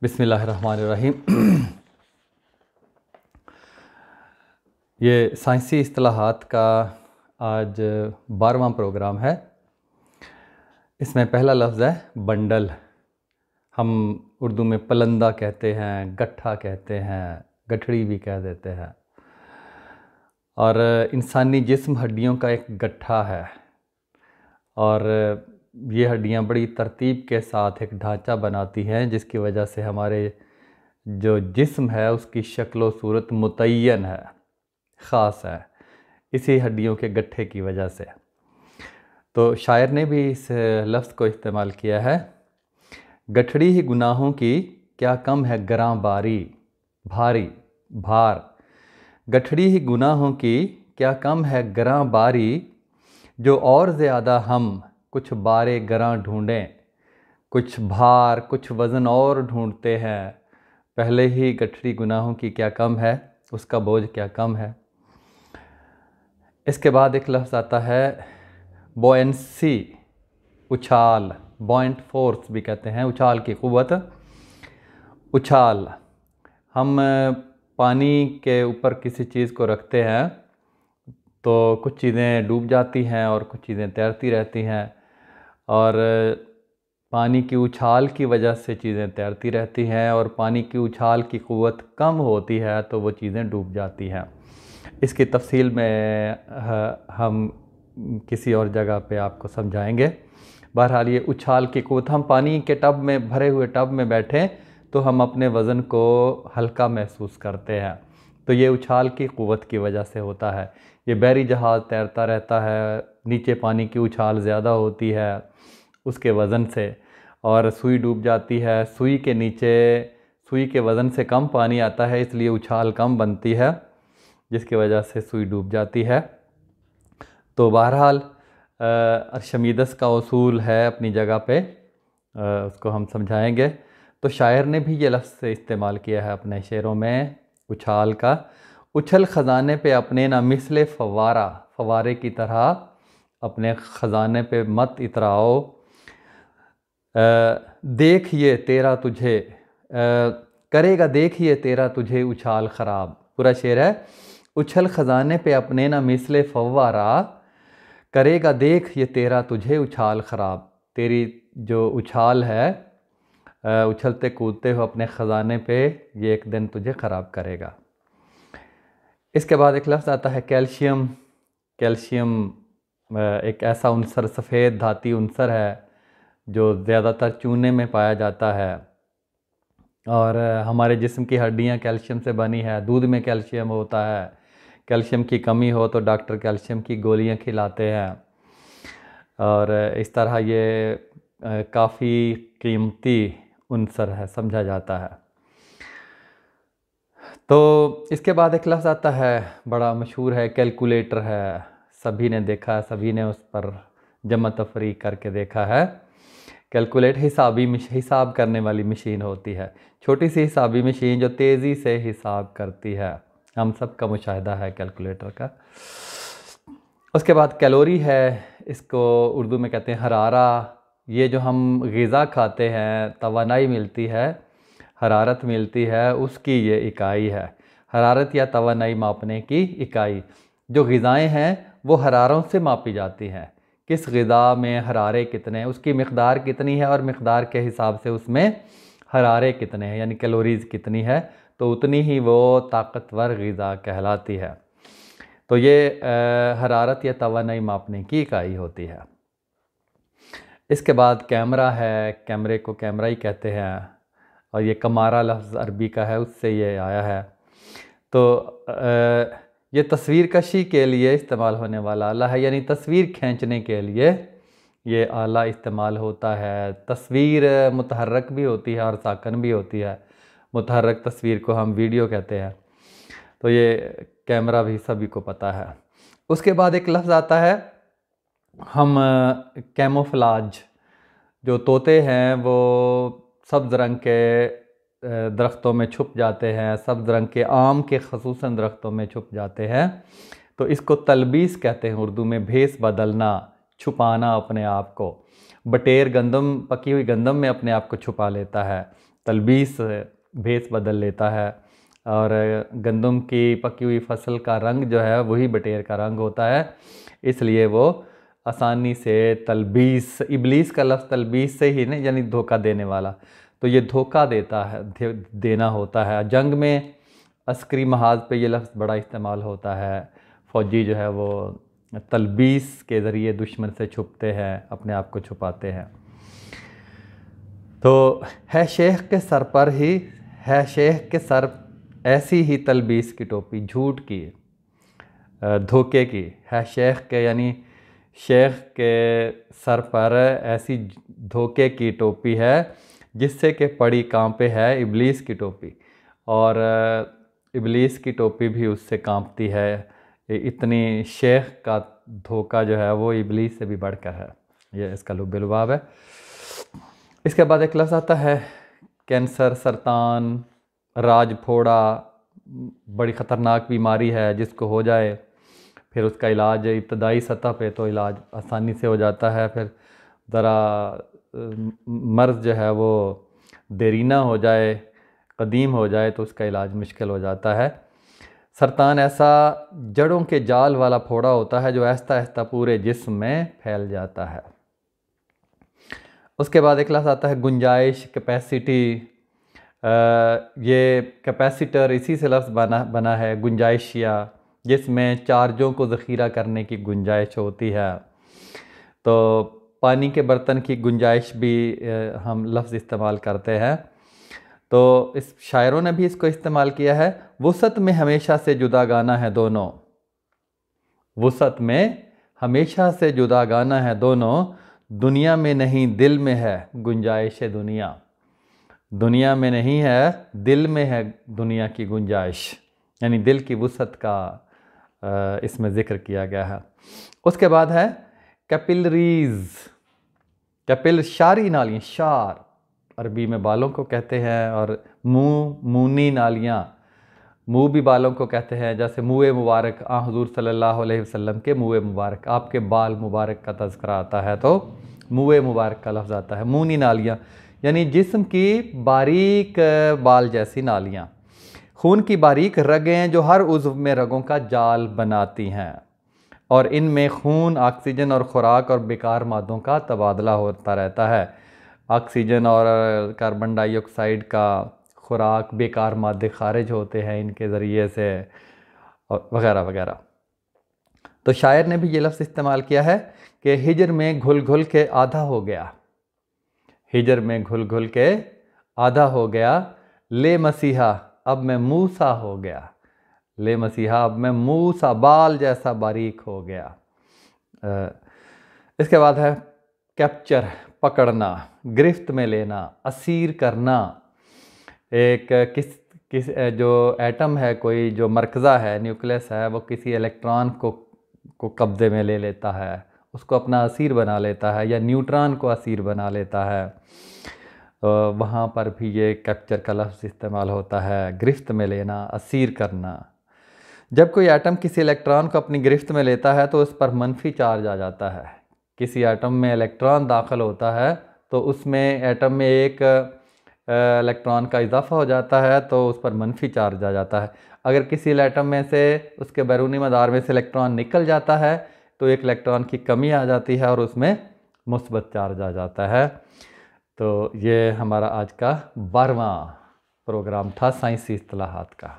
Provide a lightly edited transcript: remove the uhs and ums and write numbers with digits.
बिस्मिल्लाहिर्रहमानिर्रहीम। ये साइंसी इस्तिलाहात का आज 12वां प्रोग्राम है। इसमें पहला लफ्ज़ है बंडल। हम उर्दू में पलंदा कहते हैं, गट्ठा कहते हैं, गठड़ी भी कह देते हैं। और इंसानी जिस्म हड्डियों का एक गट्ठा है और ये हड्डियाँ बड़ी तरतीब के साथ एक ढांचा बनाती हैं, जिसकी वजह से हमारे जो जिस्म है उसकी शक्ल व सूरत मुतय्यन है, ख़ास है, इसी हड्डियों के गट्ठे की वजह से। तो शायर ने भी इस लफ्ज़ को इस्तेमाल किया है, गठड़ी ही गुनाहों की क्या कम है गरां बारी, भारी भार। गठड़ी ही गुनाहों की क्या कम है गरां बारी, जो और ज़्यादा हम कुछ बारे गरां ढूंढें। कुछ भार कुछ वज़न और ढूंढते हैं, पहले ही गठड़ी गुनाहों की क्या कम है, उसका बोझ क्या कम है। इसके बाद एक लफ्ज़ आता है बॉयंसी, उछाल, बॉइंट फोर्स भी कहते हैं, उछाल की क़ुव्वत। उछाल, हम पानी के ऊपर किसी चीज़ को रखते हैं तो कुछ चीज़ें डूब जाती हैं और कुछ चीज़ें तैरती रहती हैं, और पानी की उछाल की वजह से चीज़ें तैरती रहती हैं, और पानी की उछाल की क़ुव्वत कम होती है तो वो चीज़ें डूब जाती हैं। इसकी तफसील में हम किसी और जगह पे आपको समझाएंगे। बहरहाल ये उछाल की क़ुव्वत, हम पानी के टब में, भरे हुए टब में बैठें तो हम अपने वज़न को हल्का महसूस करते हैं, तो ये उछाल की क़ुव्वत की वजह से होता है। ये बहरी जहाज़ तैरता रहता है, नीचे पानी की उछाल ज़्यादा होती है उसके वज़न से, और सुई डूब जाती है, सुई के नीचे सुई के वज़न से कम पानी आता है, इसलिए उछाल कम बनती है, जिसकी वजह से सुई डूब जाती है। तो बहरहाल अर्शमीदस का उसूल है अपनी जगह पे, उसको हम समझाएंगे। तो शायर ने भी ये लफ्ज़ इस्तेमाल किया है अपने शेरों में उछाल का। उछल ख़जाने पे अपने ना मिसले फवारा, फवारे की तरह अपने ख़जाने पे मत इतराओ। देखिए तेरा तुझे करेगा, देखिए तेरा तुझे उछाल ख़राब। पूरा शेर है, उछल ख़जाने पे अपने ना मिसले फवारा, करेगा देख ये तेरा तुझे उछाल ख़राब। तेरी जो उछाल है, उछलते कूदते हो अपने ख़जाने पे, ये एक दिन तुझे ख़राब करेगा। इसके बाद एक लफ्ज़ आता है कैल्शियम। कैल्शियम एक ऐसा उनसर, सफ़ेद धाती उनसर है जो ज़्यादातर चूने में पाया जाता है, और हमारे जिस्म की हड्डियां कैल्शियम से बनी है। दूध में कैल्शियम होता है, कैल्शियम की कमी हो तो डॉक्टर कैल्शियम की गोलियां खिलाते हैं, और इस तरह ये काफ़ी कीमती उनसर है, समझा जाता है। तो इसके बाद एक लफ्ज़ आता है बड़ा मशहूर है, कैलकुलेटर है। सभी ने देखा है, सभी ने उस पर जमा तफरीक करके देखा है। कैलकुलेट हिसाब करने वाली मशीन होती है, छोटी सी हिसाबी मशीन जो तेज़ी से हिसाब करती है। हम सब का मुशाहिदा है कैलकुलेटर का। उसके बाद कैलोरी है, इसको उर्दू में कहते हैं हरारा। ये जो हम ग़िज़ा खाते हैं, तवानाई मिलती है, हरारत मिलती है, उसकी ये इकाई है। हरारत या तवानाई मापने की इकाई। जो ग़िज़ाएँ हैं वो हरारों से मापी जाती हैं, किस ग़िज़ा में हरारे कितने हैं, उसकी मिक़दार कितनी है, और मिक़दार के हिसाब से उसमें हरारे कितने हैं, यानी कैलोरीज़ कितनी है, तो उतनी ही वो ताकतवर ग़िज़ा कहलाती है। तो ये हरारत या तवानाई मापने की इकाई होती है। इसके बाद कैमरा है, कैमरे को कैमरा ही कहते हैं, और ये कमारा लफ्ज़ अरबी का है, उससे ये आया है। तो ये तस्वीर कशी के लिए इस्तेमाल होने वाला आला है, यानी तस्वीर खींचने के लिए ये आला इस्तेमाल होता है। तस्वीर मुतहर्रक भी होती है और साकन भी होती है। मुतहर्रक तस्वीर को हम वीडियो कहते हैं। तो ये कैमरा भी सभी को पता है। उसके बाद एक लफ्ज़ आता है हम कैमोफ्लाज। जो तोते हैं वो सब्ज़ रंग के दरख्तों में छुप जाते हैं, सब्ज़ रंग के आम के ख़ुसूसन दरख्तों में छुप जाते हैं, तो इसको तलबीस कहते हैं उर्दू में, भेस बदलना, छुपाना अपने आप को। बटेर गंदम, पकी हुई गंदम में अपने आप को छुपा लेता है, तलबीस भेस बदल लेता है। और गंदम की पकी हुई फसल का रंग जो है वही बटेर का रंग होता है, इसलिए वो आसानी से तलबीस, इबलीस का लफ्ज़ तलबीस से ही नहीं, यानी धोखा देने वाला, तो ये धोखा देता है, देना होता है। जंग में अस्करी महाज पे ये लफ्ज़ बड़ा इस्तेमाल होता है। फ़ौजी जो है वो तलबीस के ज़रिए दुश्मन से छुपते हैं, अपने आप को छुपाते हैं। तो है शेख के सर पर ही, है शेख के सर ऐसी ही तलबीस की टोपी, झूठ की, धोखे की, है शेख के, यानी शेख के सर पर ऐसी धोखे की टोपी है जिससे कि पड़ी कांपे है इबलीस की टोपी, और इबलीस की टोपी भी उससे कांपती है। इतनी शेख का धोखा जो है वो इबलीस से भी बढ़कर है। ये इसका लुब-ए-लुबाब है। इसके बाद एक लफ्ज़ आता है कैंसर, सरतान, राज फोड़ा, बड़ी ख़तरनाक बीमारी है, जिसको हो जाए फिर उसका इलाज इब्तदाई सतह पे तो इलाज आसानी से हो जाता है, फिर ज़रा मर्ज़ जो है वो देरीना हो जाए, कदीम हो जाए तो उसका इलाज मुश्किल हो जाता है। सरतान ऐसा जड़ों के जाल वाला फोड़ा होता है जो आहिस्ता आहिस्ता पूरे जिस्म में फैल जाता है। उसके बाद एक लफ्ज़ आता है गुंजाइश, कैपेसिटी। ये कैपेसिटर इसी से लफ्ज़ बना है, गुंजाइशिया, जिसमें चार्जों को ज़ख़ीरा करने की गुंजाइश होती है। तो पानी के बर्तन की गुंजाइश भी हम लफ्ज़ इस्तेमाल करते हैं। तो इस शायरों ने भी इसको इस्तेमाल किया है। वुसअत में हमेशा से जुदा गाना है दोनों, वुसअत में हमेशा से जुदा गाना है दोनों, दुनिया में नहीं दिल में है गुंजाइश दुनिया। दुनिया में नहीं है, दिल में है दुनिया की गुंजाइश, यानी दिल की वुसअत का इसमें ज़िक्र किया गया है। उसके बाद है कैपिलरीज़। कैपिल शारी नालियाँ, शार अरबी में बालों को कहते हैं, और मुँह, मुनी नालियाँ, मुँह भी बालों को कहते हैं। जैसे मुँह मुबारक, हुज़ूर सल्लल्लाहु अलैहि वसल्लम के मुँह मुबारक, आपके बाल मुबारक का तज़किरा आता है तो मुँह मुबारक का लफ्ज़ आता है। मुनी नालियाँ यानी जिस्म की बारीक बाल जैसी नालियाँ, खून की बारीक रगें जो हर उज़्व में रगों का जाल बनाती हैं, और इनमें खून, ऑक्सीजन और ख़ुराक और बेकार मादों का तबादला होता रहता है। ऑक्सीजन और कार्बन डाइऑक्साइड का खुराक, बेकार मादे खारिज होते हैं इनके ज़रिए से, और वगैरह वगैरह। तो शायर ने भी ये लफ्ज़ इस्तेमाल किया है कि हिजर में घुल घुल के आधा हो गया, हिजर में घुल घुल के आधा हो गया, ले मसीहा अब मैं मूसा हो गया, ले मसीहा अब मैं मूसा, बाल जैसा बारीक हो गया। इसके बाद है कैप्चर, पकड़ना, गिरफ्त में लेना, असीर करना। एक किस जो एटम है, कोई जो मरकज़ा है, न्यूक्लियस है, वो किसी इलेक्ट्रॉन को कब्ज़े में ले लेता है, उसको अपना असीर बना लेता है, या न्यूट्रॉन को असीर बना लेता है, वहाँ पर भी ये कैप्चर का लफ्ज़ इस्तेमाल होता है। गिरफ्त में लेना, असीर करना। जब कोई एटम किसी इलेक्ट्रॉन को अपनी गिरफ्त में लेता है तो उस पर मनफी चार्ज आ जाता है। किसी एटम में इलेक्ट्रॉन दाखिल होता है तो उसमें एटम में एक इलेक्ट्रॉन का इजाफा हो जाता है, तो उस पर मनफी चार्ज आ जाता है। अगर किसी एटम में से, उसके बैरूनी मदार में से इलेक्ट्रॉन निकल जाता है तो एक इलेक्ट्रॉन की कमी आ जाती है और उसमें मुस्बत चार्ज आ जाता है। तो ये हमारा आज का 12वां प्रोग्राम था साइंसी इस्तिलाहात का।